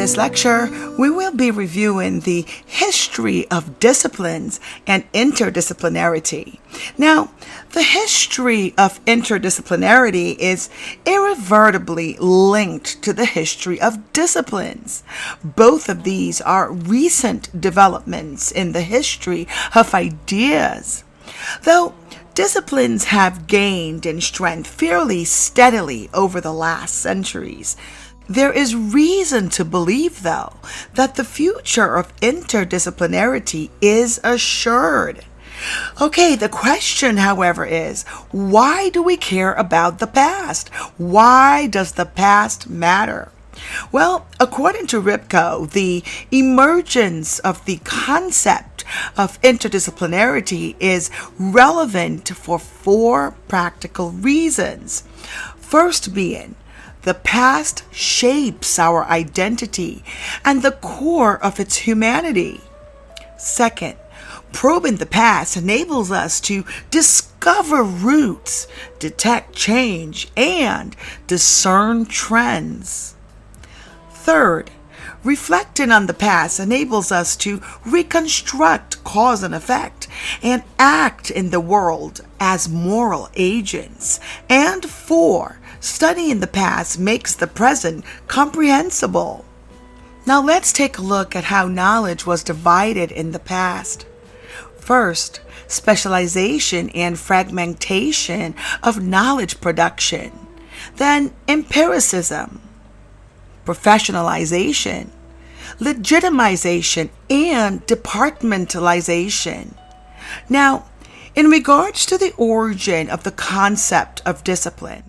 this lecture, we will be reviewing the history of disciplines and interdisciplinarity. Now, the history of interdisciplinarity is irrevertibly linked to the history of disciplines. Both of these are recent developments in the history of ideas. Though disciplines have gained in strength fairly steadily over the last centuries, there is reason to believe, though, that the future of interdisciplinarity is assured. Okay, the question, however, is, why do we care about the past? Why does the past matter? Well, according to Repko, the emergence of the concept of interdisciplinarity is relevant for four practical reasons. First being, the past shapes our identity and the core of its humanity. Second, probing the past enables us to discover roots, detect change, and discern trends. Third, reflecting on the past enables us to reconstruct cause and effect and act in the world as moral agents. And four, studying the past makes the present comprehensible. Now let's take a look at how knowledge was divided in the past. First, specialization and fragmentation of knowledge production. Then empiricism, professionalization, legitimization, and departmentalization. Now, in regards to the origin of the concept of discipline,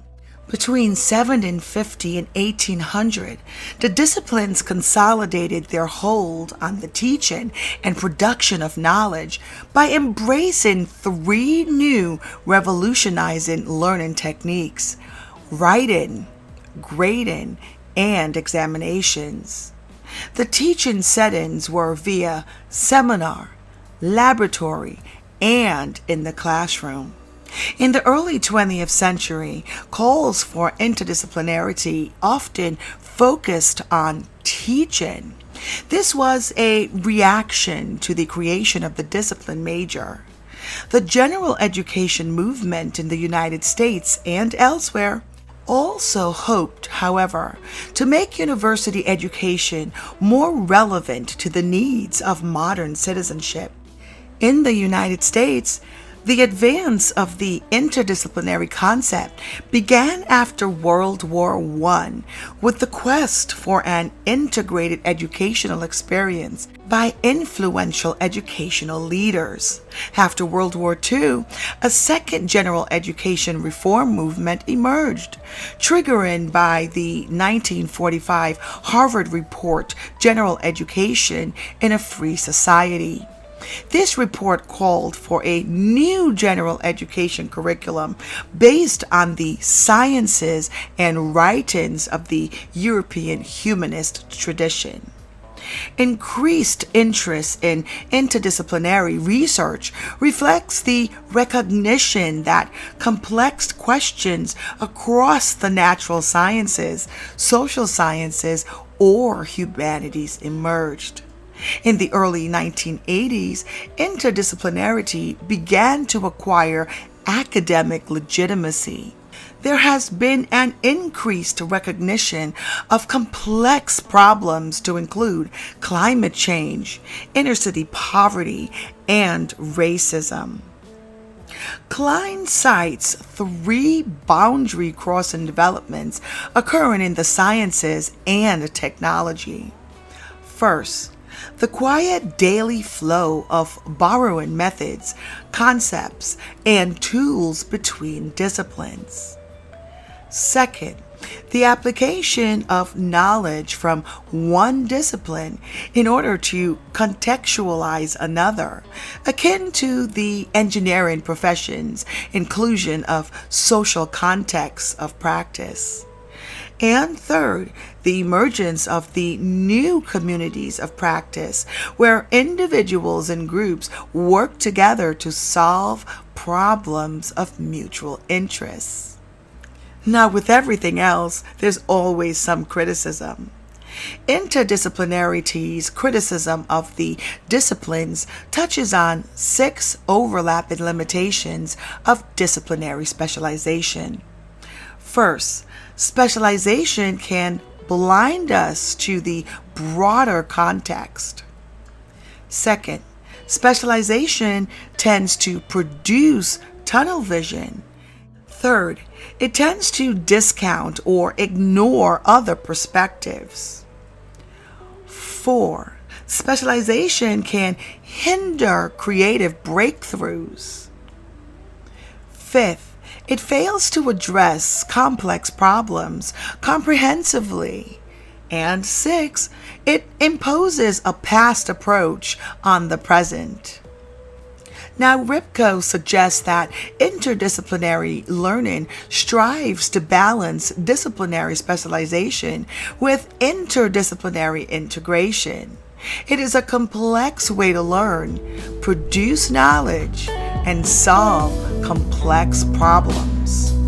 between 750 and 1800, the disciplines consolidated their hold on the teaching and production of knowledge by embracing three new revolutionizing learning techniques: writing, grading, and examinations. The teaching settings were via seminar, laboratory, and in the classroom. In the early 20th century, calls for interdisciplinarity often focused on teaching. This was a reaction to the creation of the discipline major. The general education movement in the United States and elsewhere also hoped, however, to make university education more relevant to the needs of modern citizenship. In the United States, the advance of the interdisciplinary concept began after World War I with the quest for an integrated educational experience by influential educational leaders. After World War II, a second general education reform movement emerged, triggering by the 1945 Harvard Report, General Education in a Free Society. This report called for a new general education curriculum based on the sciences and writings of the European humanist tradition. Increased interest in interdisciplinary research reflects the recognition that complex questions across the natural sciences, social sciences, or humanities emerged. In the early 1980s, interdisciplinarity began to acquire academic legitimacy. There has been an increased recognition of complex problems to include climate change, inner-city poverty, and racism. Klein cites three boundary-crossing developments occurring in the sciences and technology. First, the quiet daily flow of borrowing methods, concepts, and tools between disciplines. Second, the application of knowledge from one discipline in order to contextualize another, akin to the engineering profession's inclusion of social contexts of practice. And third, the emergence of the new communities of practice, where individuals and groups work together to solve problems of mutual interest. Now, with everything else, there's always some criticism. Interdisciplinarity's criticism of the disciplines touches on 6 overlapping limitations of disciplinary specialization. First, specialization can blind us to the broader context. Second, specialization tends to produce tunnel vision. Third, it tends to discount or ignore other perspectives. 4. Specialization can hinder creative breakthroughs. 5th, it fails to address complex problems comprehensively. And 6, it imposes a past approach on the present. Now, Repko suggests that interdisciplinary learning strives to balance disciplinary specialization with interdisciplinary integration. It is a complex way to learn, produce knowledge, and solve complex problems.